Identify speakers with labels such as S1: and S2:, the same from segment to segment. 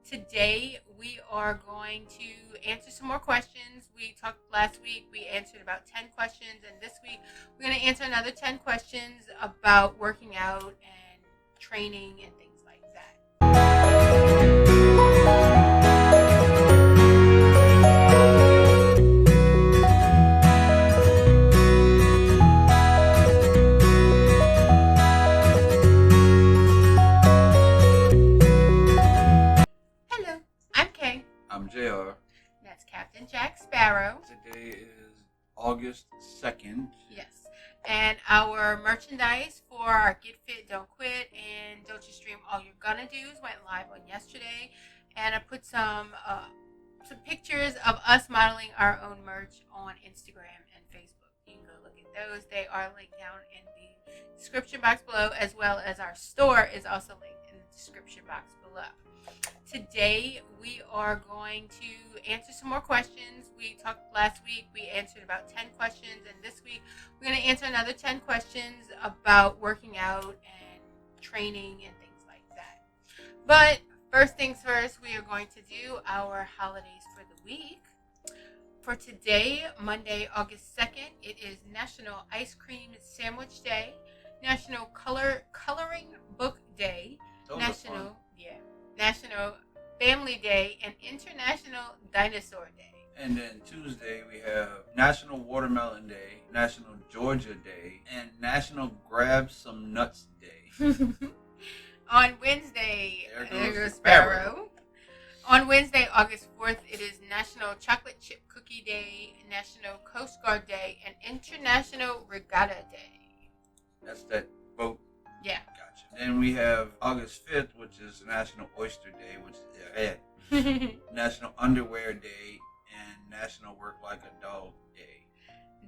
S1: Today we are going to answer some more questions. We talked last week, we answered about 10 questions, and this week we're going to answer another 10 questions about working out and training and things like that. Hello, I'm Kay.
S2: I'm JR.
S1: That's Captain Jack Sparrow.
S2: Today is August 2nd.
S1: Yes. And our merchandise for our Get Fit, Don't Quit, and Don't You Stream All You're Gonna Do's went live on yesterday. And I put some pictures of us modeling our own merch on Instagram and Facebook. You can go look at those. They are linked down in the description box below, as well as our store is also linked in the description box below. Today we are going to answer some more questions. We talked last week, we answered about 10 questions, and this week we're going to answer another 10 questions about working out and training and things like that. But first things first, we are going to do our holidays for the week. For today, Monday, August 2nd, it is National Ice Cream Sandwich Day, National Coloring Book Day, National Family Day, and International Dinosaur Day.
S2: And then Tuesday we have National Watermelon Day, National Georgia Day, and National Grab Some Nuts Day.
S1: On Wednesday,
S2: there goes
S1: Sparrow. On Wednesday, August 4th, it is National Chocolate Chip Cookie Day, National Coast Guard Day, and International Regatta Day.
S2: That's that boat.
S1: Yeah.
S2: Gotcha. Then we have August 5th, which is National Oyster Day, which is National Underwear Day, and National Work Like a Dog Day.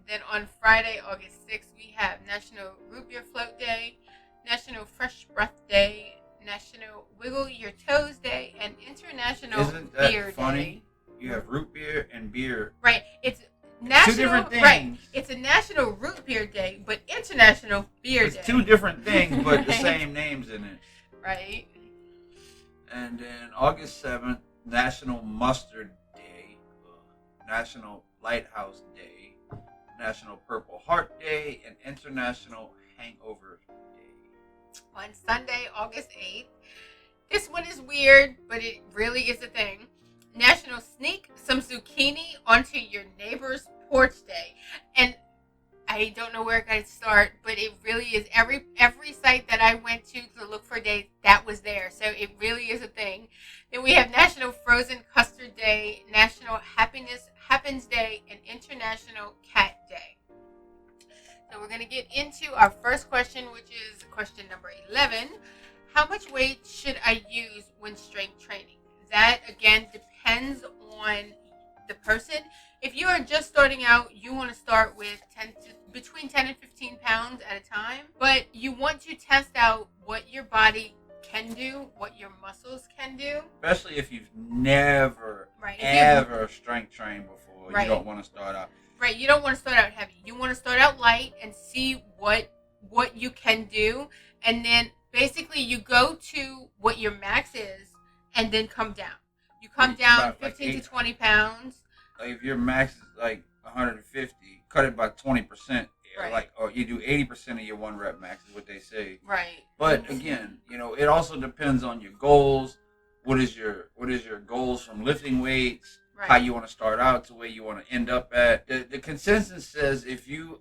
S1: Then on Friday, August 6th, we have National Root Beer Float Day, National Fresh Breath Day, National Wiggle Your Toes Day, and International
S2: Isn't that
S1: Beer
S2: funny?
S1: Day.
S2: You have root beer and beer.
S1: Right. It's national.
S2: Two different things.
S1: Right. It's a National Root Beer Day, but International Beer Day.
S2: It's two different things, but the same names in it.
S1: Right.
S2: And then August 7th, National Mustard Day, National Lighthouse Day, National Purple Heart Day, and International Hangover Day.
S1: On Sunday, August 8th, this one is weird, but it really is a thing. National Sneak Some Zucchini Onto Your Neighbor's Porch Day. And I don't know where it got to start, but it really is every site that I went to look for days, that was there. So it really is a thing. Then we have National Frozen Custard Day, National Happiness Happens Day, and International Cat Day. So we're going to get into our first question, which is question number 11. How much weight should I use when strength training? That, again, depends on the person. If you are just starting out, you want to start with between 10 and 15 pounds at a time. But you want to test out what your body can do, what your muscles can do.
S2: Especially if you've never, strength trained before.
S1: Right.
S2: You don't want to start out.
S1: Right, you don't want to start out heavy. You want to start out light and see what you can do. And then basically you go to what your max is and then come down. You come down 15 to 20 pounds.
S2: Like if your max is like 150, cut it by 20%.
S1: Right.
S2: Or you do 80% of your one rep max is what they say.
S1: Right.
S2: But again, it also depends on your goals. What is your goals from lifting weights?
S1: Right.
S2: How you want to start out to where you want to end up at. The consensus says if you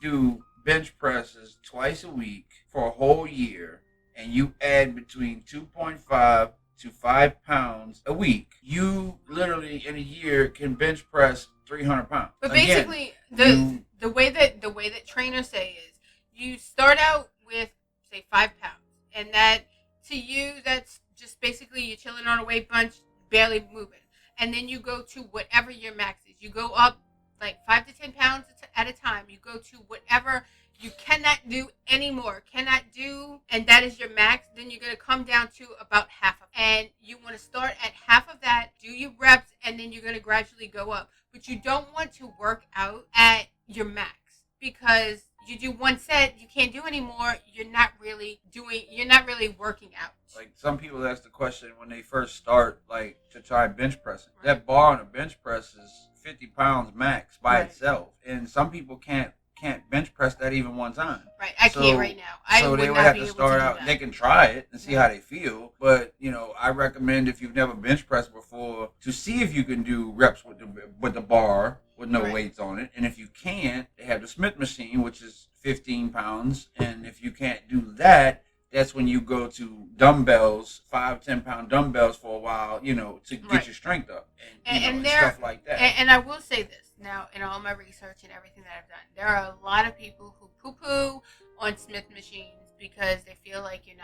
S2: do bench presses twice a week for a whole year and you add between 2.5 to 5 pounds a week, you literally in a year can bench press 300 pounds.
S1: But basically, the way that trainers say is you start out with say 5 pounds, and that to you that's just basically you're chilling on a weight bench, barely moving, and then you go to whatever your max is. You go up like 5 to 10 pounds at a time. You go to whatever you cannot do anymore, and that is your max. Then you're going to come down to about half of it. And you want to start at half of that, do your reps, and then you're going to gradually go up. But you don't want to work out at your max because you do one set, you can't do anymore. You're not really working out.
S2: Like some people ask the question when they first start, like to try bench pressing. Right. That bar on a bench press is 50 pounds max by itself, and some people can't bench press that even one time.
S1: Right, I can't right now.
S2: So they would have to start out. They can try it and see how they feel, but I recommend if you've never bench pressed before to see if you can do reps with the bar with no weights on it, and if you can't, they have the Smith machine, which is 15 pounds, and if you can't do that, that's when you go to dumbbells, 5-10 pound dumbbells for a while, to get your strength up and stuff like that.
S1: And I will say this now, in all my research and everything that I've done, there are a lot of people who poo-poo on Smith machines because they feel like you're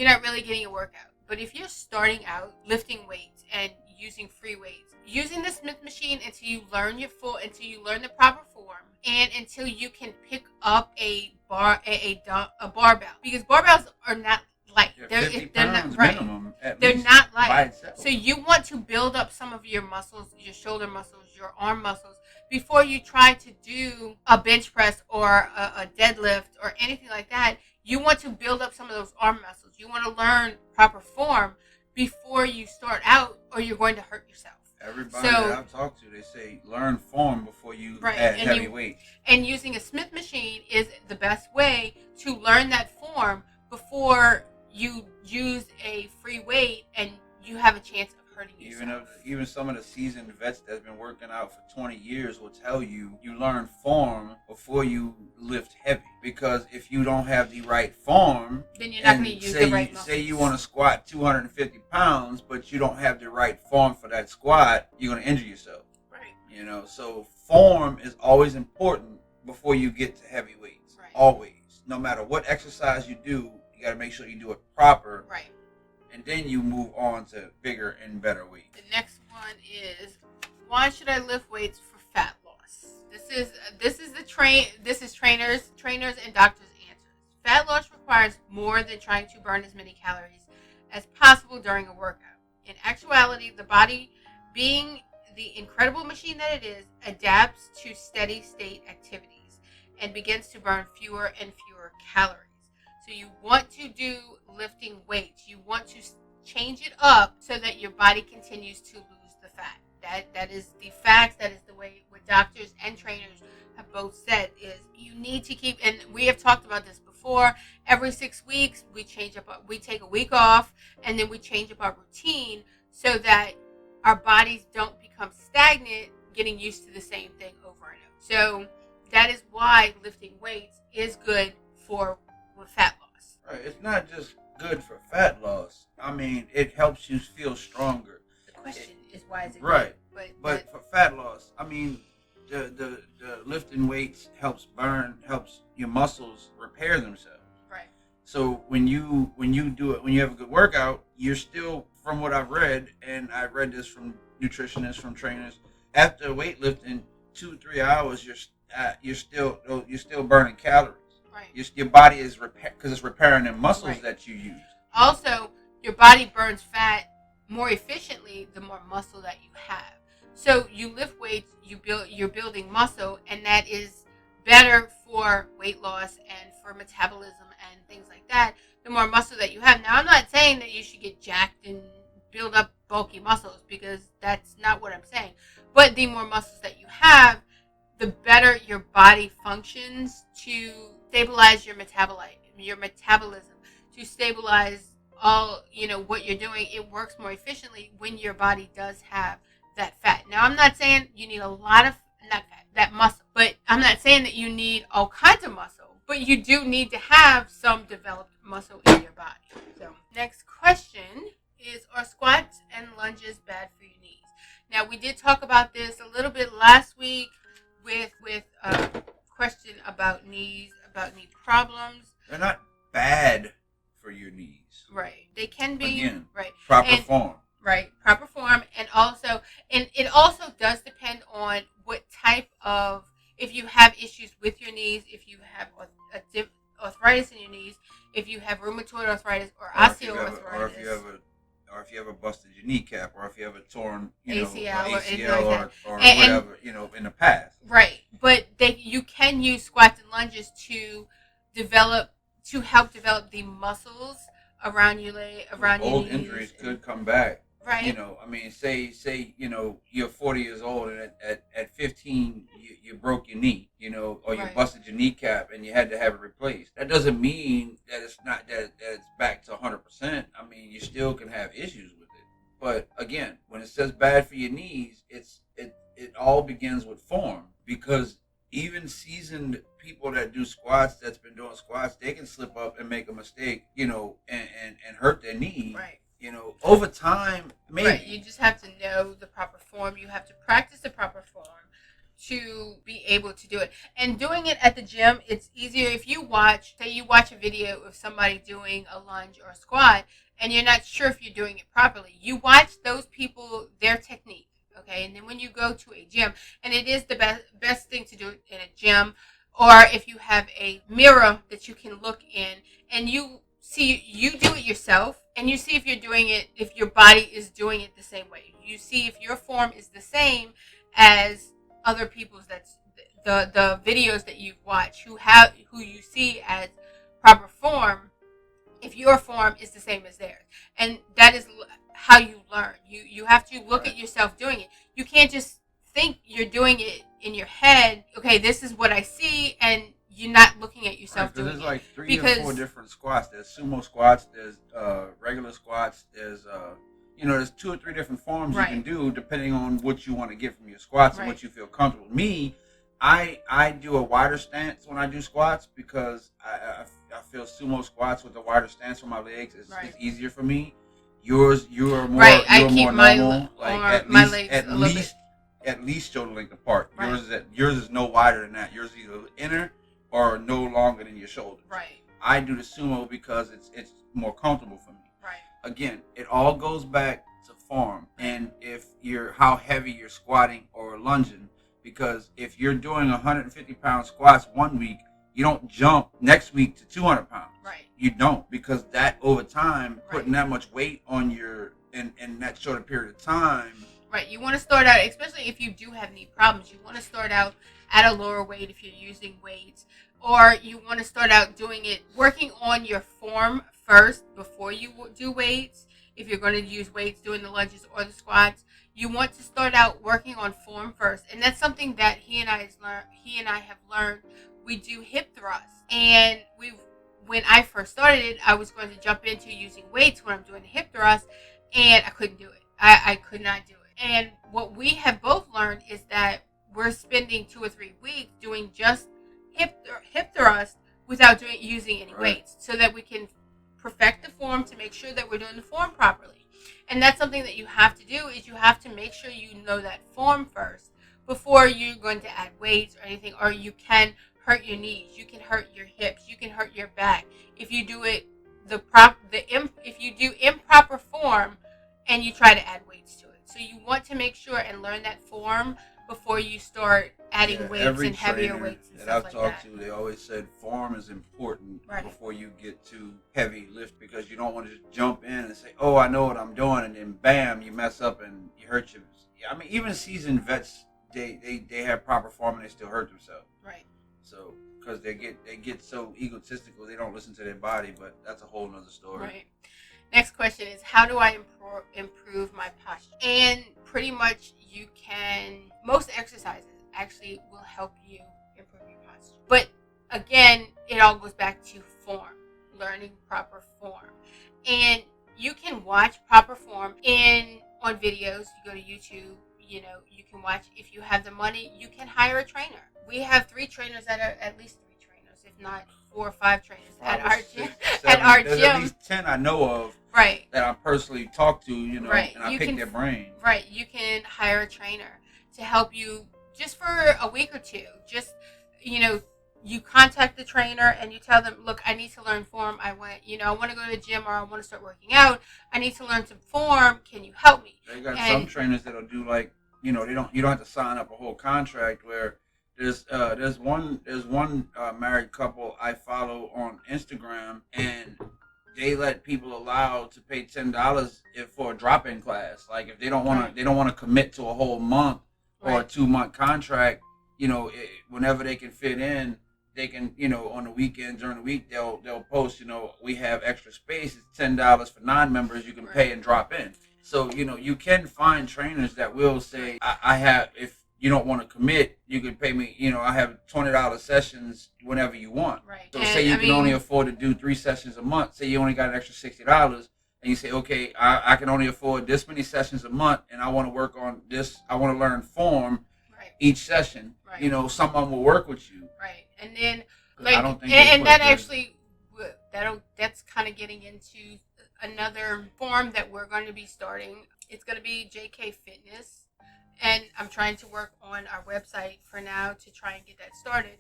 S1: not really getting a workout. But if you're starting out lifting weights and using free weights, using the Smith machine until you learn the proper form, and until you can pick up a barbell, because barbells are not light.
S2: They're not minimum.
S1: They're not light. So you want to build up some of your muscles, your shoulder muscles, your arm muscles, before you try to do a bench press or a deadlift or anything like that. You want to build up some of those arm muscles. You want to learn proper form before you start out, or you're going to hurt yourself.
S2: Everybody that I've talked to, they say learn form before you add heavy weight.
S1: And using a Smith machine is the best way to learn that form before you use a free weight and you have a chance of hurting yourself.
S2: Even some of the seasoned vets that's been working out for 20 years will tell you learn form before you lift heavy. Because if you don't have the right form,
S1: then you're not going to use the right muscles.
S2: Say you want to squat 250 pounds, but you don't have the right form for that squat, you're going to injure yourself.
S1: Right.
S2: So form is always important before you get to heavy weights.
S1: Right.
S2: Always. No matter what exercise you do, you got to make sure you do it proper.
S1: Right.
S2: And then you move on to bigger and better weights.
S1: The next one is, why should I lift weights for fat loss? This is trainers and doctors' answers. Fat loss requires more than trying to burn as many calories as possible during a workout. In actuality, the body, being the incredible machine that it is, adapts to steady state activities and begins to burn fewer and fewer calories. So you want to do lifting weights. You want to change it up so that your body continues to lose the fat. That is the facts. That is the way what doctors and trainers have both said is you need to keep, and we have talked about this before, every 6 weeks we take a week off and then we change up our routine so that our bodies don't become stagnant, getting used to the same thing over and over. So that is why lifting weights is good for fat loss.
S2: Right. It's not just good for fat loss. I mean, it helps you feel stronger.
S1: The question is, why is it
S2: right?
S1: Good?
S2: But for fat loss, I mean, the lifting weights helps your muscles repair themselves.
S1: Right.
S2: So when you do it, when you have a good workout, you're still, from what I've read, and I read this from nutritionists, from trainers, after weightlifting 2-3 hours, you're still burning calories.
S1: Right.
S2: Your body is because it's repairing the muscles that you use.
S1: Also, your body burns fat more efficiently the more muscle that you have. So you lift weights, you're building muscle, and that is better for weight loss and for metabolism and things like that. The more muscle that you have. Now, I'm not saying that you should get jacked and build up bulky muscles, because that's not what I'm saying. But the more muscles that you have, the better your body functions to stabilize your metabolism, to stabilize all, what you're doing. It works more efficiently when your body does have that fat. Now, I'm not saying you need a lot of, not fat, that muscle, but I'm not saying that you need all kinds of muscle, but you do need to have some developed muscle in your body. So, next question is, are squats and lunges bad for your knees? Now, we did talk about this a little bit last week with a question about knee problems.
S2: They're not bad for your knees.
S1: Right. They can be.
S2: Again,
S1: right.
S2: Proper form.
S1: Right. Proper form. And it also does depend on what type of, if you have issues with your knees, if you have arthritis in your knees, if you have rheumatoid arthritis or osteoarthritis.
S2: Or if you ever busted your kneecap, or if you ever torn,
S1: ACL
S2: or whatever, in the past.
S1: Right. But you can use squats and lunges to help develop the muscles around your leg, around your
S2: Old
S1: knees.
S2: injuries could come back.
S1: Right.
S2: You know, I mean, say, you know, you're 40 years old and at 15 you broke your knee, you know, or you
S1: Right.
S2: busted your kneecap and you had to have it replaced. That doesn't mean that it's not that it's back to 100%. I mean, you still can have issues with it. But again, when it says bad for your knees, it all begins with form, because even seasoned people that do squats, that's been doing squats, they can slip up and make a mistake, you know, and hurt their knee.
S1: Right.
S2: You know, over time, maybe.
S1: Right. You just have to know the proper form. You have to practice the proper form to be able to do it. And doing it at the gym, it's easier if you watch a video of somebody doing a lunge or a squat and you're not sure if you're doing it properly. You watch those people, their technique, okay? And then when you go to a gym, and it is the best thing to do it in a gym, or if you have a mirror that you can look in and you do it yourself, and you see if you're doing it, if your body is doing it the same way. You see if your form is the same as other people's. That's the videos that you've watched, who you see as proper form. If your form is the same as theirs, and that is how you learn. You have to look at yourself doing it. You can't just think you're doing it in your head. Okay, this is what I see, and you're not looking at yourself doing it.
S2: There's like 3 or 4 different squats. There's sumo squats. There's regular squats. There's you know, there's 2 or 3 different forms you can do depending on what you want to get from your squats and what you feel comfortable. Me, I do a wider stance when I do squats because I feel sumo squats with a wider stance for my legs is easier for me. You are more
S1: I keep
S2: more normal. Like
S1: my legs
S2: at least shoulder length apart.
S1: Right.
S2: Yours is no wider than that. Yours is either inner or no longer than your shoulders.
S1: Right.
S2: I do the sumo because it's more comfortable for me.
S1: Right.
S2: Again, it all goes back to form and how heavy you're squatting or lunging. Because if you're doing 150-pound squats one week, you don't jump next week to 200 pounds.
S1: Right.
S2: You don't, because that over time, putting that much weight on your in that short a period of time.
S1: Right. You want to start out, especially if you do have knee problems, you want to start out at a lower weight if you're using weights, or you want to start out working on your form first before you do weights. If you're going to use weights doing the lunges or the squats, you want to start out working on form first. And that's something that he and I have learned. We do hip thrusts. And when I first started it, I was going to jump into using weights when I'm doing the hip thrust, and I couldn't do it. I could not do it. And what we have both learned is that we're spending 2 or 3 weeks doing just hip thrust without using any weights, so that we can perfect the form to make sure that we're doing the form properly. And that's something that you have to do, is you have to make sure you know that form first before you're going to add weights or anything, or you can hurt your knees, you can hurt your hips, you can hurt your back if you do it if you do improper form and you try to add weights to it. So you want to make sure and learn that form before you start adding weights and heavier weights and stuff like that.
S2: That I've talked to, they always said form is important before you get to heavy lift, because you don't want to just jump in and say, oh, I know what I'm doing, and then bam, you mess up and you hurt your. I mean, even seasoned vets, they have proper form and they still hurt themselves.
S1: Right.
S2: So because they get so egotistical, they don't listen to their body, but that's a whole nother story.
S1: Right. Next question is, how do I improve my posture? And pretty much most exercises actually will help you improve your posture. But again, it all goes back to form, learning proper form. And you can watch proper form on videos. You go to YouTube, you can watch. If you have the money, you can hire a trainer. We have 3 trainers at least 3 trainers, if not 4 or 5 trainers at our gym.
S2: There's at least 10 I know of.
S1: Right.
S2: That I personally talk to, and I pick their brain.
S1: Right. You can hire a trainer to help you just for a week or 2. Just, you contact the trainer and you tell them, look, I need to learn form. I want to go to the gym, or I want to start working out. I need to learn some form. Can you help me?
S2: They got some trainers that'll do you don't have to sign up a whole contract. Where there's one married couple I follow on Instagram, and they let people allowed to pay $10 for a drop-in class. Like if they don't want to commit to a whole month or a 2-month contract, whenever they can fit in, they can, on the weekends during the week they'll post, we have extra space. It's $10 for non-members. You can pay and drop in. So you can find trainers that will say, I have, if you don't want to commit, you can pay me. I have $20 sessions whenever you want.
S1: Right.
S2: So say you can only afford to do 3 sessions a month. Say you only got an extra $60. And you say, okay, I can only afford this many sessions a month, and I want to work on this. I want to learn form each session. Right. Someone will work with you.
S1: Right. And then,
S2: I don't think
S1: that's kind of getting into another form that we're going to be starting. It's going to be JK Fitness, and I'm trying to work on our website for now to try and get that started.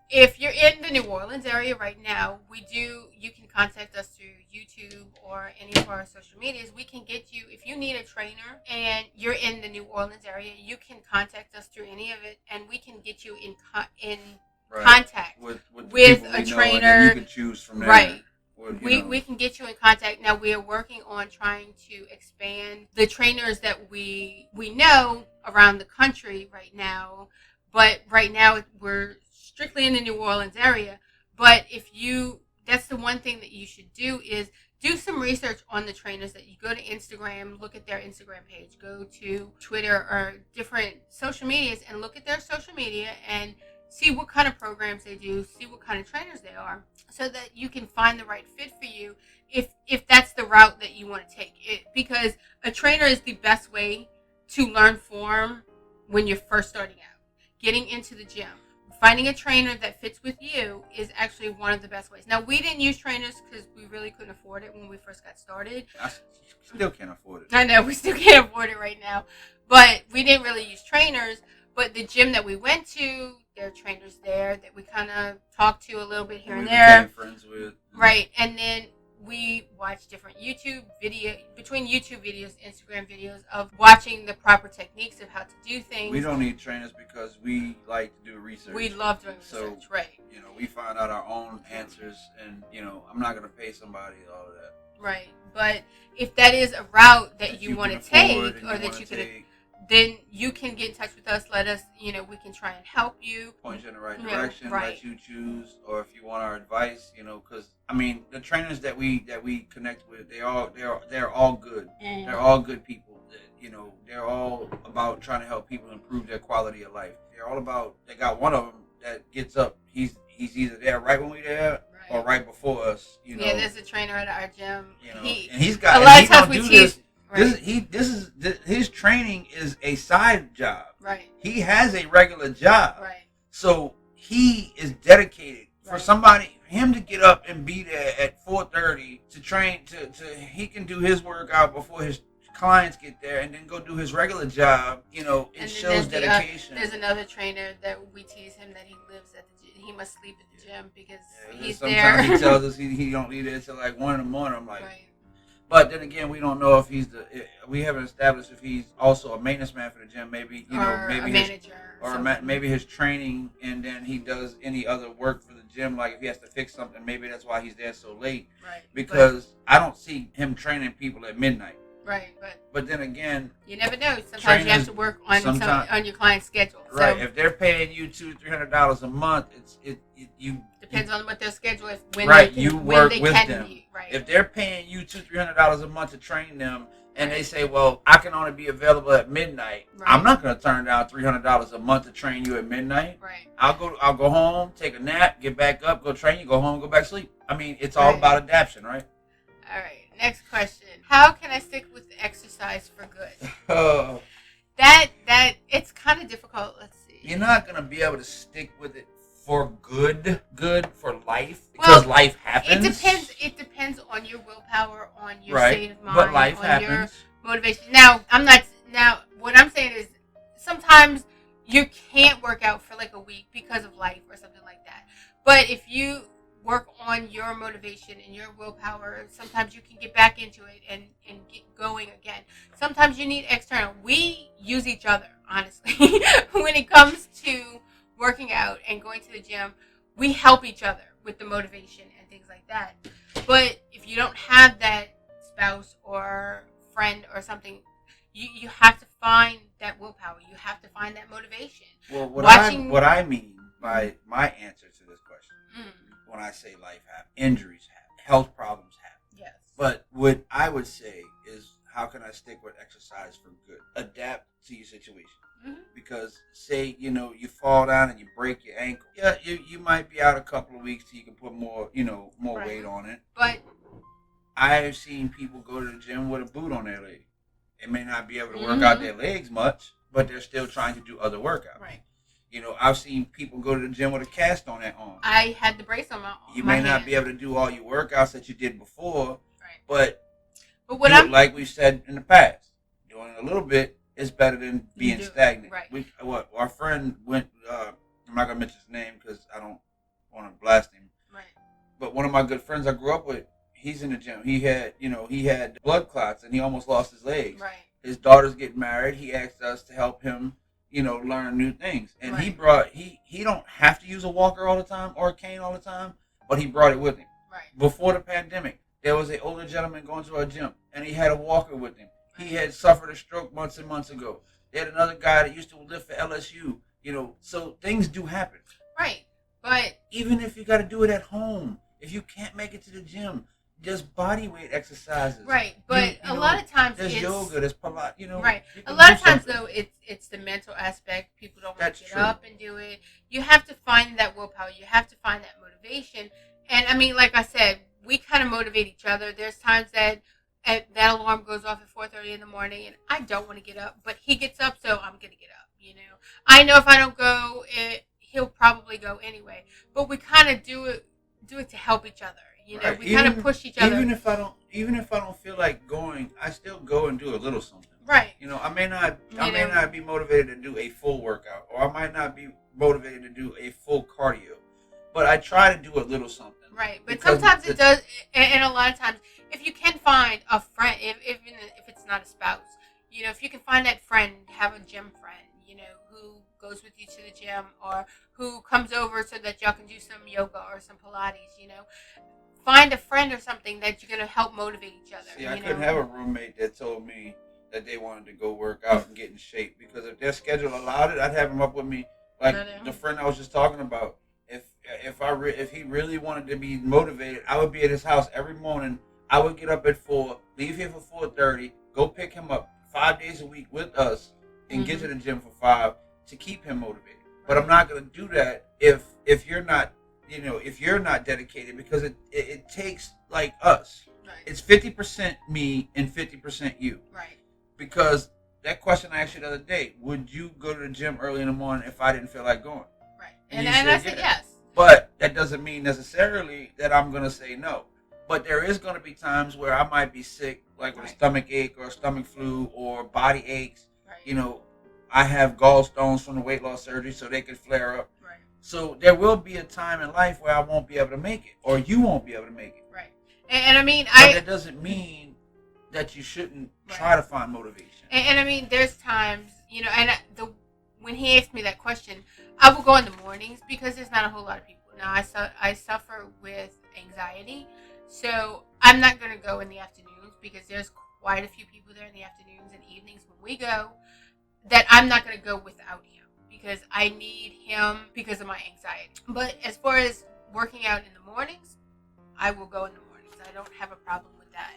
S1: If you're in the New Orleans area right now, you can contact us through YouTube or any of our social medias. We can get you, if you need a trainer and you're in the New Orleans area, you can contact us through any of it, and we can get you in contact with a trainer.
S2: And you can choose from there.
S1: Right. We can get you in contact. Now, we are working on trying to expand the trainers that we know around the country right now. But right now, we're strictly in the New Orleans area. But that's the one thing that you should do is do some research on the trainers. That you go to Instagram, look at their Instagram page, go to Twitter or different social medias and look at their social media and see what kind of programs they do, see what kind of trainers they are, so that you can find the right fit for you if that's the route that you want to take. Because a trainer is the best way to learn form when you're first starting out. Getting into the gym. Finding a trainer that fits with you is actually one of the best ways. Now, we didn't use trainers because we really couldn't afford it when we first got started.
S2: I still can't afford it.
S1: I know, we still can't afford it right now. But we didn't really use trainers. But the gym that we went to, there are trainers there that we kind of talked to a little bit here and there.
S2: Became friends with.
S1: Right. And then we watch different between YouTube videos, Instagram videos of watching the proper techniques of how to do things.
S2: We don't need trainers because we like to do research.
S1: We love doing research, right.
S2: We find out our own answers, and, I'm not going to pay somebody all of that.
S1: Right. But if that is a route that you want to take or that you can, then you can get in touch with us. Let us, we can try and help you.
S2: Point you in the right direction, let you choose, or if you want our advice, because the trainers that we connect with, they're all good. Mm. They're all good people. They're all about trying to help people improve their quality of life. They're all about. They got one of them that gets up. He's either there right when we're there. Or right before us,
S1: Yeah, there's a trainer at our gym.
S2: And he's got
S1: a lot of times we teach.
S2: Right. His training is a side job.
S1: Right.
S2: He has a regular job.
S1: Right.
S2: So he is dedicated. For him to get up and be there at 4:30 to train he can do his workout before his clients get there and then go do his regular job. It shows dedication.
S1: There's another trainer that we tease him that he lives at the gym. He must sleep at the gym because he's there.
S2: Sometimes he tells us he don't leave there till like 1 in the morning. I'm like. Right. But then again, we don't know if we haven't established if he's also a maintenance man for the gym. Maybe maybe
S1: a manager,
S2: maybe his training, and then he does any other work for the gym. Like if he has to fix something, maybe that's why he's there so late.
S1: Right.
S2: Because I don't see him training people at midnight.
S1: Right.
S2: But then again,
S1: you never know. Sometimes you have to work on your client's schedule.
S2: Right. So, if they're paying you $200-300 a month,
S1: depends on what their schedule is. When
S2: you work with them.
S1: Right.
S2: If they're paying you $200-300 a month to train them, and they say, "Well, I can only be available at midnight," I'm not going to turn down $300 a month to train you at midnight.
S1: Right.
S2: I'll go home, take a nap, get back up, go train you, go home, go back to sleep. It's all about adaptation, right?
S1: All right. Next question: how can I stick with the exercise for good? That it's kind of difficult. Let's see.
S2: You're not going to be able to stick with it for good for life, because life happens.
S1: It depends on your willpower, on your state of mind,
S2: but life
S1: on
S2: happens.
S1: Your motivation. Now, what I'm saying is sometimes you can't work out for like a week because of life or something like that. But if you work on your motivation and your willpower, sometimes you can get back into it and get going again. Sometimes you need external. We use each other, honestly. When it comes to working out and going to the gym, we help each other with the motivation and things like that. But if you don't have that spouse or friend or something, you have to find that willpower. You have to find that motivation.
S2: Well, what I mean by my answer to this question. When I say life happens, injuries happen, health problems happen.
S1: Yes.
S2: But what I would say is, how can I stick with exercise for good? Adapt to your situation. Because say, you fall down and you break your ankle. Yeah, you might be out a couple of weeks till you can put more weight on it.
S1: But
S2: I've seen people go to the gym with a boot on their leg. They may not be able to work out their legs much, but they're still trying to do other workouts.
S1: Right.
S2: I've seen people go to the gym with a cast on their arm.
S1: I had the brace on my arm.
S2: You may not be able to do all your workouts that you did before,
S1: right.
S2: but
S1: what
S2: like we said in the past, doing a little bit is better than being stagnant.
S1: Right.
S2: Our friend went, I'm not going to mention his name because I don't want to blast him.
S1: Right.
S2: But one of my good friends I grew up with, he's in the gym. He had blood clots and he almost lost his legs.
S1: Right.
S2: His daughter's getting married. He asked us to help him, learn new things. And he don't have to use a walker all the time or a cane all the time, but he brought it with him.
S1: Right.
S2: Before the pandemic, there was an older gentleman going to our gym and he had a walker with him. He had suffered a stroke months and months ago. They had another guy that used to lift for LSU. So things do happen.
S1: Right. But
S2: even if you got to do it at home, if you can't make it to the gym, just body weight exercises.
S1: Right. But a lot of times
S2: there's yoga, there's Pilates,
S1: Right. A lot of times though, it's the mental aspect. People don't want to get up and do it. You have to find that willpower. You have to find that motivation. And I mean, like I said, we kind of motivate each other. There's times that that alarm goes off at 4:30 in the morning, and I don't want to get up, but he gets up, so I'm gonna get up. I know if I don't go, he'll probably go anyway. But we kind of do it to help each other.
S2: Right.
S1: We kind of push each other.
S2: Even if I don't feel like going, I still go and do a little something.
S1: Right.
S2: I may not be motivated to do a full workout, or I might not be motivated to do a full cardio, but I try to do a little something.
S1: Right. But sometimes it does, and a lot of times, if you can find a friend, even if it's not a spouse, if you can find that friend, have a gym friend, who goes with you to the gym or who comes over so that y'all can do some yoga or some Pilates, find a friend or something that you're going to help motivate each other.
S2: See, I couldn't have a roommate that told me that they wanted to go work out and get in shape, because if their schedule allowed it, I'd have them up with me. Like the friend I was just talking about, if he really wanted to be motivated, I would be at his house every morning. I would get up at 4, leave here for 4:30, go pick him up 5 days a week with us, and get to the gym for 5 to keep him motivated. But I'm not going to do that if you're not, if you're not dedicated, because it takes like us.
S1: Right.
S2: It's 50% me and 50% you.
S1: Right.
S2: Because that question I asked you the other day, would you go to the gym early in the morning if I didn't feel like going?
S1: Right. And I said yes.
S2: But that doesn't mean necessarily that I'm going to say no. But there is going to be times where I might be sick, like with a stomach ache or a stomach flu or body aches. Right. I have gallstones from the weight loss surgery, so they could flare up.
S1: Right.
S2: So there will be a time in life where I won't be able to make it, or you won't be able to make it.
S1: Right. And I mean,
S2: but that doesn't mean that you shouldn't try to find motivation.
S1: And I mean, there's times, when he asked me that question, I will go in the mornings because there's not a whole lot of people. Now, I suffer with anxiety, so I'm not going to go in the afternoons because there's quite a few people there in the afternoons and evenings when we go, that I'm not going to go without him because I need him because of my anxiety. But as far as working out in the mornings, I will go in the mornings. I don't have a problem with that.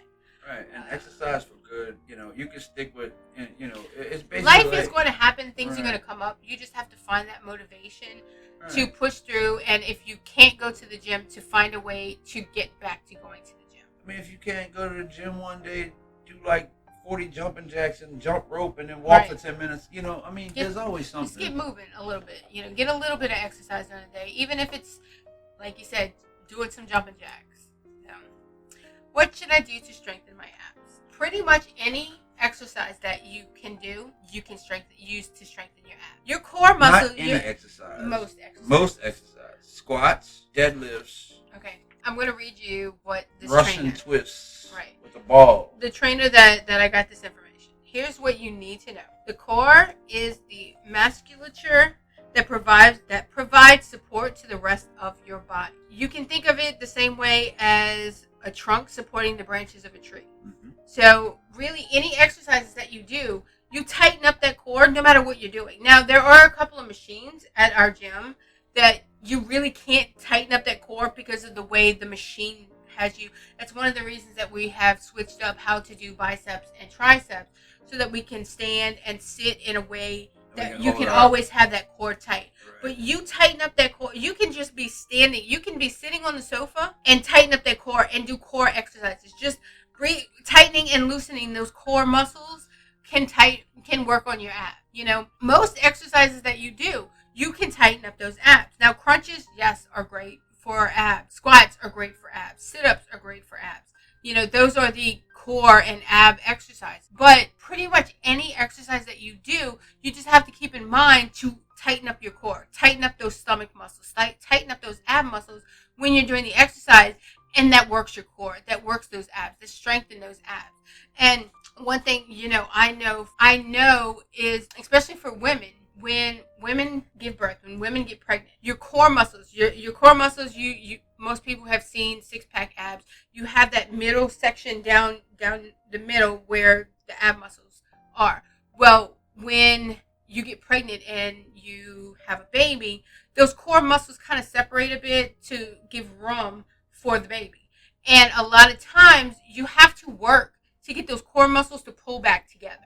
S2: Right, and exercise for good, you can stick with, it's basically
S1: life is going to happen, things are going to come up. You just have to find that motivation to push through, and if you can't go to the gym, to find a way to get back to going to the gym.
S2: I mean, if you can't go to the gym one day, do like 40 jumping jacks and jump rope and then walk for 10 minutes. There's always something.
S1: Just get moving a little bit. Get a little bit of exercise during the day, even if it's, like you said, doing some jumping jacks. What should I do to strengthen my abs? Pretty much any exercise that you can do, you can use to strengthen your abs. Your core muscle.
S2: Not any exercise.
S1: Most exercise.
S2: Most exercise. Squats, deadlifts.
S1: Okay. I'm going to read you what this
S2: Russian twists.
S1: Right.
S2: With a ball.
S1: The trainer that I got this information. Here's what you need to know. The core is the musculature that provides support to the rest of your body. You can think of it the same way as a trunk supporting the branches of a tree. Mm-hmm. So really any exercises that you do, you tighten up that core no matter what you're doing. Now there are a couple of machines at our gym that you really can't tighten up that core because of the way the machine has you. That's one of the reasons that we have switched up how to do biceps and triceps, so that we can stand and sit in a way that you can always have that core tight. Right. But you tighten up that core. You can just be standing. You can be sitting on the sofa and tighten up that core and do core exercises. Just tightening and loosening those core muscles can work on your abs. You know, most exercises that you do, you can tighten up those abs. Now, crunches, yes, are great for abs. Squats are great for abs. Sit-ups are great for abs. You know, those are the core and ab exercise. But pretty much any exercise that you do, you just have to keep in mind to tighten up your core, tighten up those stomach muscles, tighten up those ab muscles when you're doing the exercise, and that works your core, that works those abs, that strengthen those abs. And one thing, you know, I know is, especially for women, when women give birth, when women get pregnant, your core muscles, your core muscles, you most people have seen six-pack abs. You have that middle section down the middle where the ab muscles are. Well, when you get pregnant and you have a baby, those core muscles kind of separate a bit to give room for the baby. And a lot of times you have to work to get those core muscles to pull back together.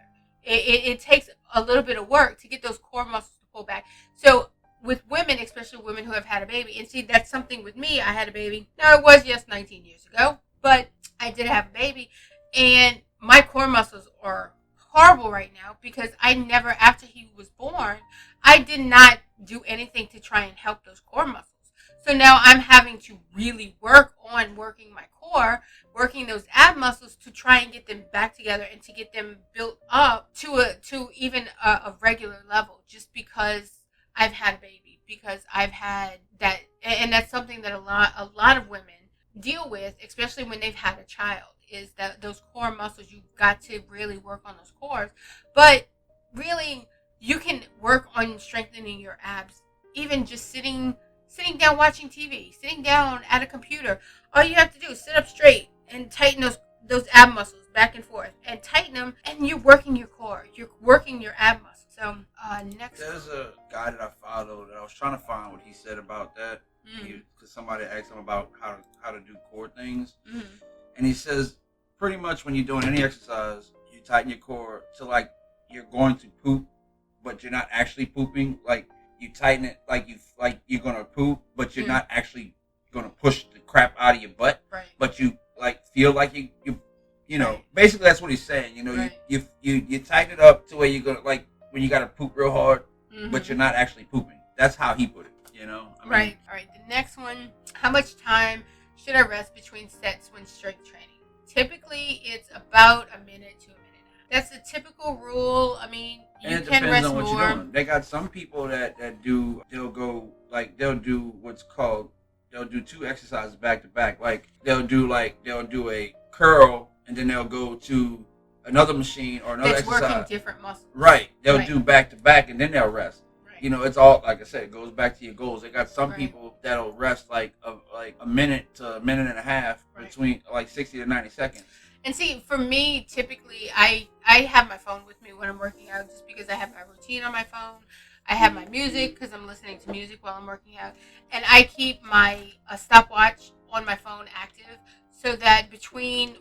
S1: It takes a little bit of work to get those core muscles to pull back. So with women, especially women who have had a baby, and see, that's something with me. I had a baby. Now, it was just 19 years ago, but I did have a baby, and my core muscles are horrible right now because I never, after he was born, I did not do anything to try and help those core muscles. So now I'm having to really work on working my core, working those ab muscles to try and get them back together and to get them built up to even a regular level, just because I've had a baby, because I've had that, and that's something that a lot of women deal with, especially when they've had a child, is that those core muscles, you've got to really work on those cores. But really, you can work on strengthening your abs, even just sitting down watching TV, sitting down at a computer. All you have to do is sit up straight and tighten those ab muscles back and forth, and tighten them, and you're working your core. You're working your ab muscles. So next,
S2: there's a guy that I followed that I was trying to find what he said about that, because somebody asked him about how to do core things, and he says pretty much when you're doing any exercise, you tighten your core to like you're going to poop, but you're not actually pooping. Like you tighten it like you're gonna poop, but you're not actually gonna push the crap out of your butt. Right. But you like feel like you know. Right. Basically, that's what he's saying. You know, right. you tighten it up to where you're gonna like when you gotta poop real hard, but you're not actually pooping. That's how he put it. You know.
S1: Right. All right. The next one: how much time should I rest between sets when strength training? Typically, it's about a minute to a minute. That's the typical rule. I mean, you can rest more. It depends on what you're doing.
S2: They got some people that they'll do two exercises back to back. Like they'll do a curl and then they'll go to another machine or another exercise.
S1: That's working different muscles.
S2: Right. They'll do back to back and then they'll rest. Right. You know, it's all, like I said, it goes back to your goals. They got some people that'll rest like a minute to a minute and a half between like 60 to 90 seconds.
S1: And see, for me, typically, I have my phone with me when I'm working out, just because I have my routine on my phone. I have my music because I'm listening to music while I'm working out, and I keep a stopwatch on my phone active so that between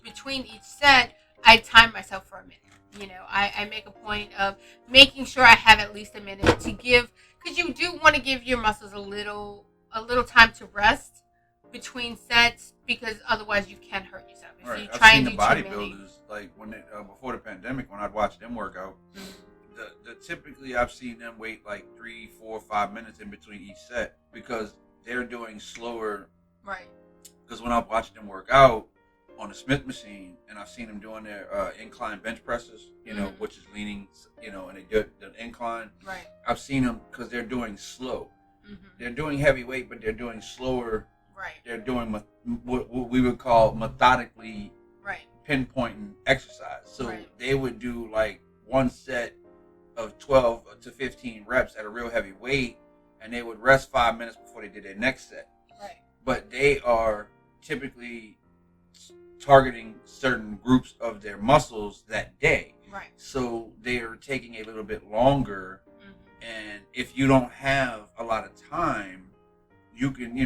S1: each set, I time myself for a minute. You know, I make a point of making sure I have at least a minute to give, because you do want to give your muscles a little time to rest between sets, because otherwise you can hurt yourself. If
S2: right.
S1: you try
S2: I've seen
S1: and
S2: the
S1: do
S2: bodybuilders, like when before the pandemic, when I'd watch them work out, the typically I've seen them wait like 3, 4, 5 minutes in between each set because they're doing slower. Right. Because when I've watched them work out on the Smith machine, and I've seen them doing their incline bench presses, you know, which is leaning, you know, and they do the incline. Right. I've seen them because they're doing slow. They're doing heavy weight, but they're doing slower. Right. They're doing what we would call methodically pinpointing exercise. So they would do like one set of 12 to 15 reps at a real heavy weight, and they would rest 5 minutes before they did their next set. Right. But they are typically targeting certain groups of their muscles that day. Right. So they are taking a little bit longer, and if you don't have a lot of time, you can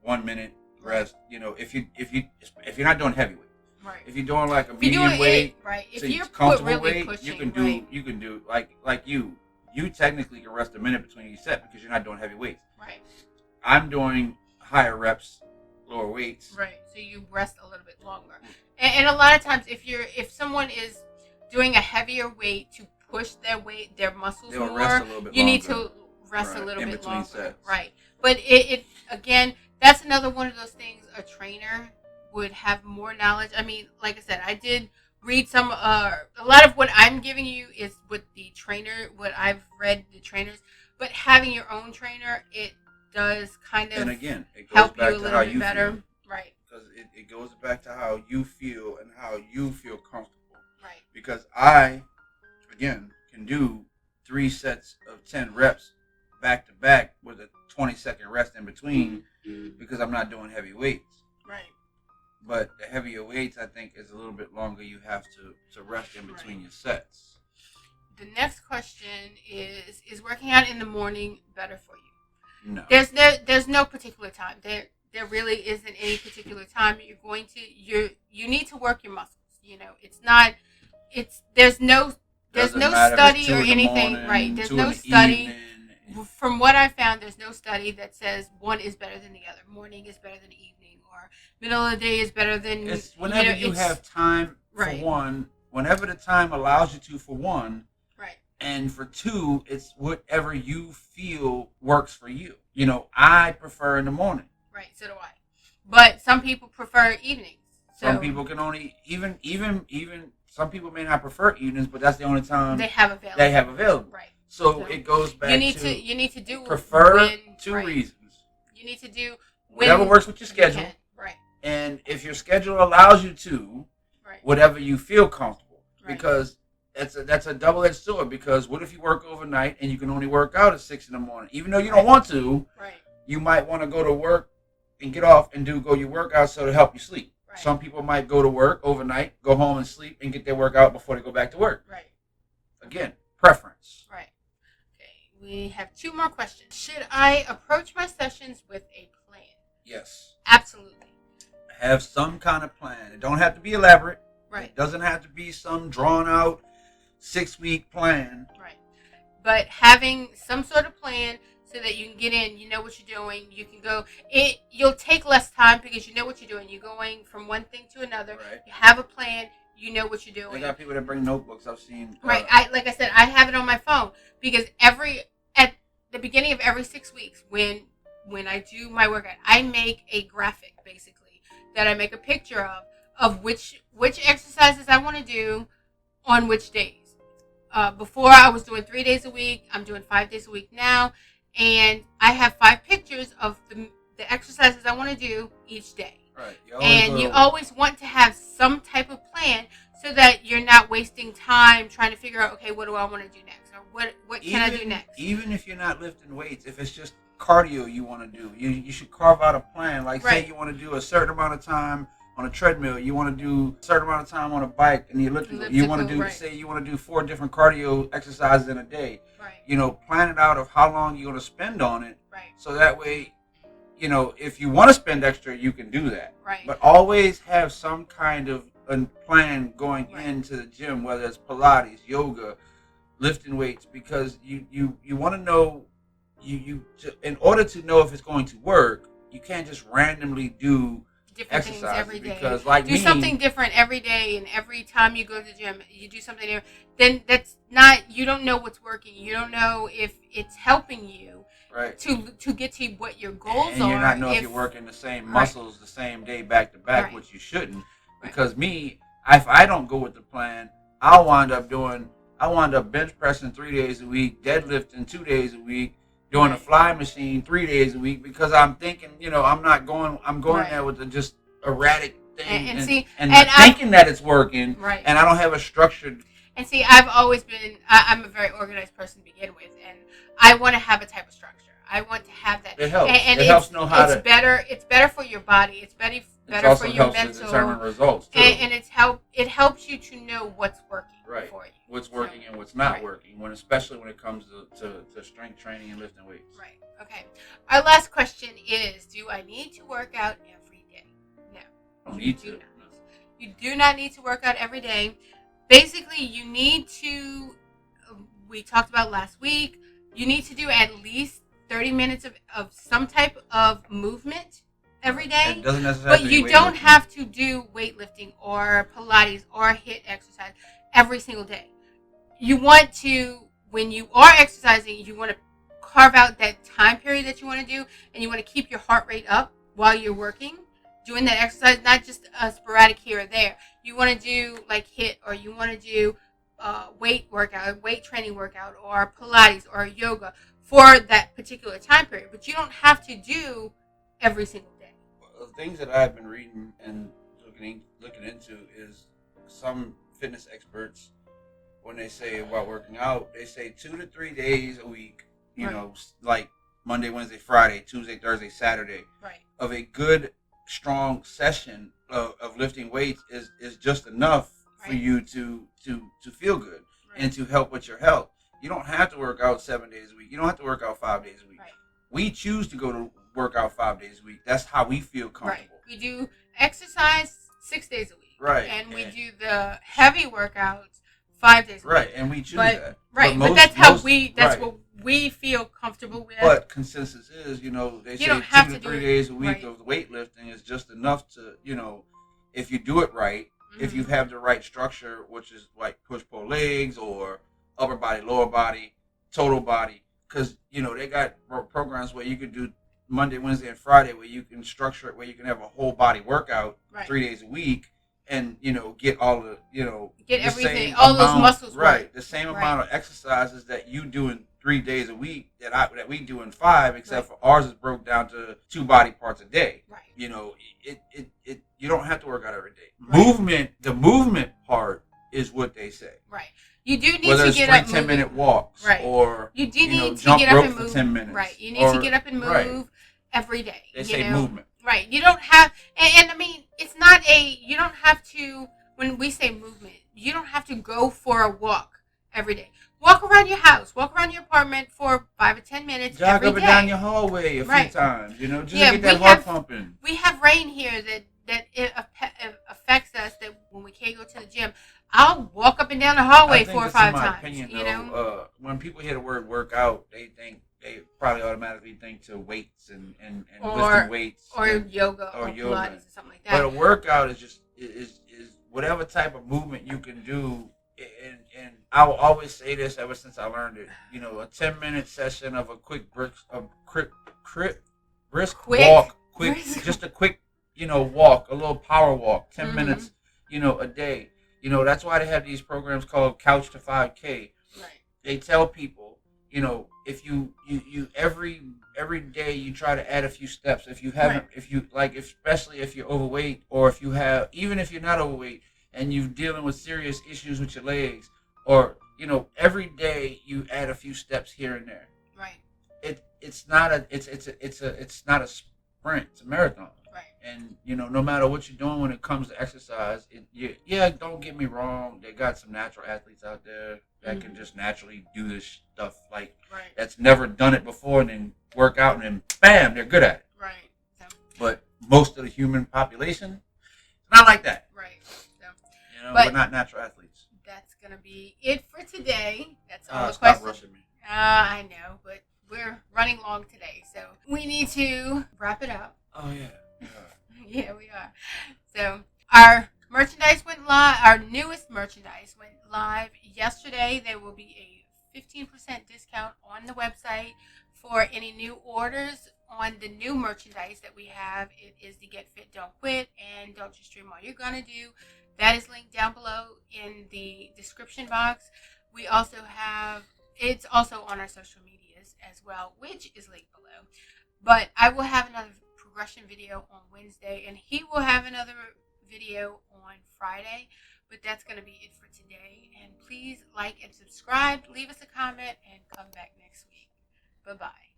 S2: 1 minute rest. If you're not doing heavyweight.
S1: Right.
S2: If you're doing like a medium weight,
S1: right. If
S2: so
S1: you're
S2: comfortable
S1: really
S2: weight,
S1: pushing,
S2: you can do like you technically can rest a minute between each set because you're not doing heavy weights.
S1: Right.
S2: I'm doing higher reps, lower weights.
S1: Right. So you rest a little bit longer. And a lot of times if someone is doing a heavier weight to push their muscles
S2: They'll
S1: more,
S2: rest a little bit
S1: you
S2: longer.
S1: need to rest a little
S2: in
S1: bit
S2: between
S1: longer.
S2: sets.
S1: Right. But it again, that's another one of those things a trainer would have more knowledge. I mean, like I said, I did read some a lot of what I'm giving you is what the trainer, what I've read the trainers, but having your own trainer, it does kind of
S2: and again, it goes
S1: help
S2: back
S1: you a
S2: to
S1: little
S2: how
S1: bit
S2: you
S1: better.
S2: feel.
S1: Right.
S2: Because it goes back to how you feel and how you feel comfortable.
S1: Right.
S2: Because I, again, can do 3 sets of 10 reps back to back with a 20-second rest in between because I'm not doing heavy weights.
S1: Right.
S2: But the heavier weights, I think, is a little bit longer. You have to rest in between your sets.
S1: The next question is working out in the morning better for you?
S2: No.
S1: There's no particular time. There really isn't any particular time. You need to work your muscles. There's no study or anything. Right. There's no study. From what I found, there's no study that says one is better than the other. Morning is better than evening, or middle of the day is better than.
S2: It's whenever you have time for one. Whenever the time allows you to for one.
S1: Right.
S2: And for 2, it's whatever you feel works for you. I prefer in the morning.
S1: Right. So do I. But some people prefer evenings. So
S2: some people can only even some people may not prefer evenings, but that's the only time
S1: they have available. Right.
S2: So it goes back
S1: you need to do
S2: prefer 2 reasons.
S1: You need to do
S2: whatever works with your schedule.
S1: Right.
S2: And if your schedule allows you to, whatever you feel comfortable. Right. Because that's a double-edged sword. Because what if you work overnight and you can only work out at 6 in the morning, even though you don't want to?
S1: Right.
S2: You might want to go to work and get off and go your workout so to help you sleep. Right. Some people might go to work overnight, go home and sleep, and get their workout before they go back to work.
S1: Right.
S2: Again, preference.
S1: Right. We have 2 more questions. Should I approach my sessions with a plan?
S2: Yes.
S1: Absolutely.
S2: Have some kind of plan. It don't have to be elaborate.
S1: Right.
S2: It doesn't have to be some drawn out 6-week plan.
S1: Right. But having some sort of plan so that you can get in, you know what you're doing, you can go. You'll take less time because you know what you're doing. You're going from one thing to another.
S2: Right.
S1: You have a plan. You know what you're doing.
S2: They got people that bring notebooks. I've seen.
S1: Right. Like I said, I have it on my phone because at the beginning of every 6 weeks, when I do my workout, I make a graphic basically that I make a picture of which exercises I want to do on which days. Before I was doing 3 days a week. I'm doing 5 days a week now, and I have 5 pictures of the exercises I want to do each day.
S2: Right.
S1: You always want to have some type of plan so that you're not wasting time trying to figure out, okay, what do I want to do next? Or what can I do next?
S2: Even if you're not lifting weights, if it's just cardio you want to do, you should carve out a plan. Like say you want to do a certain amount of time on a treadmill, you want to do a certain amount of time on a bike and the elliptical. You want to do, say you want to do 4 different cardio exercises in a day. Right. Plan it out of how long you're going to spend on it.
S1: Right.
S2: So that way, if you want to spend extra, you can do that.
S1: Right.
S2: But always have some kind of a plan going into the gym, whether it's Pilates, yoga, lifting weights, because you want to know, in order to know if it's going to work, you can't just randomly do
S1: different things every day.
S2: Because
S1: something different every day, and every time you go to the gym, you do something different. Then that's not, you don't know what's working. You don't know if it's helping you.
S2: Right.
S1: To get to what your goals are.
S2: And you not know if you're working the same muscles the same day back to back, which you shouldn't. Because if I don't go with the plan, I'll wind up bench pressing 3 days a week, deadlifting 2 days a week, doing a fly machine 3 days a week, because I'm thinking, I'm going there with just erratic thing and thinking that it's working, and I don't have a structured.
S1: And see, I've always been, I'm a very organized person to begin with, and I want to have a type of structure. I want to have that.
S2: It helps.
S1: And
S2: it helps know how to.
S1: It's better for your body. It's better for your mental.
S2: To determine results too.
S1: And it helps you to know what's working for you.
S2: What's working and what's not working. doing, especially when it comes to strength training and lifting weights.
S1: Right. Okay. Our last question is: do I need to work out every day? No.
S2: I don't need to.
S1: You do not need to work out every day. Basically, you need to. We talked about last week. You need to do at least 30 minutes of some type of movement every day.
S2: It doesn't necessarily.
S1: But you don't have to do weightlifting or Pilates or HIIT exercise every single day. You want to, when you are exercising, you want to carve out that time period that you want to do, and you want to keep your heart rate up while you're working, doing that exercise, not just a sporadic here or there. You want to do like HIIT, or you want to do weight workout, weight training workout, or Pilates or yoga for that particular time period. But you don't have to do every single day.
S2: The things that I've been reading and looking into is some fitness experts, when they say about working out, they say 2 to 3 days a week, you know, like Monday, Wednesday, Friday, Tuesday, Thursday, Saturday, of a good, strong session of lifting weights is just enough for you to feel good and to help with your health. You don't have to work out 7 days a week. You don't have to work out 5 days a week. We choose to go to work out 5 days a week. That's how we feel comfortable.
S1: We do exercise 6 days a week. And we do the heavy workouts 5 days a week.
S2: And we choose that.
S1: But that's what we feel comfortable with.
S2: But consensus is, you know, they say 2 to 3 days a week of weightlifting is just enough to, you know, if you do it right, if you have the right structure, which is like push-pull legs or upper body, lower body, total body, because, you know, they got programs where you can do Monday, Wednesday, and Friday where you can structure it where you can have a whole body workout 3 days a week and, you know, get all the, you know,
S1: get everything, all those muscles
S2: the same amount of exercises that you do in 3 days a week that we do in 5, except for ours is broke down to 2 body parts a day. You know, it you don't have to work out every day. The movement part is what they say.
S1: You do need
S2: whether
S1: to
S2: it's
S1: get up
S2: 10-minute walks or
S1: you do need to
S2: jump
S1: get up and
S2: for
S1: move
S2: 10 minutes.
S1: You need to get up and move every day.
S2: They say movement.
S1: You don't have, and I mean, it's not you don't have to, when we say movement, you don't have to go for a walk every day. Walk around your house, walk around your apartment for 5 or 10 minutes
S2: Jog
S1: every
S2: up and
S1: day.
S2: down your hallway a few times, you know, just to get that heart pumping.
S1: We have rain here that it affects us, that when we can't go to the gym, I'll walk up and down the hallway 4 or 5 times.
S2: Opinion,
S1: you know,
S2: when people hear the word workout, they probably automatically think to weights and lifting weights
S1: or yoga or Pilates or something like that.
S2: But a workout is just is whatever type of movement you can do. And I will always say this ever since I learned it. You know, a 10-minute session of a quick brisk walk, just a quick, you know, walk, a little power walk, 10 minutes, you know, a day. You know, that's why they have these programs called Couch to 5K. They tell people, you know, if you every day you try to add a few steps. If you haven't, if you like, especially if you're overweight, or if you have, even if you're not overweight and you're dealing with serious issues with your legs, or, you know, every day you add a few steps here and there. It's not a sprint. It's a marathon. And, you know, no matter what you're doing when it comes to exercise, don't get me wrong. They got some natural athletes out there that can just naturally do this stuff, like that's never done it before, and then work out, and then bam, they're good at it. But most of the human population, not like that.
S1: So,
S2: you know, we're not natural athletes.
S1: That's gonna be it for today. That's all the
S2: stop
S1: questions.
S2: Rushing me.
S1: I know, but we're running long today, so we need to wrap it up.
S2: Oh yeah.
S1: Yeah, we are. So our merchandise went live. Our newest merchandise went live yesterday. There will be a 15% discount on the website for any new orders on the new merchandise that we have. It is the Get Fit, Don't Quit, and Don't Just Dream All You're Gonna Do. That is linked down below in the description box. We also have, it's also on our social medias as well, which is linked below. But I will have another progression video on Wednesday, and he will have another video on Friday. But that's going to be it for today. And please like and subscribe, leave us a comment, and come back next week. Bye-bye.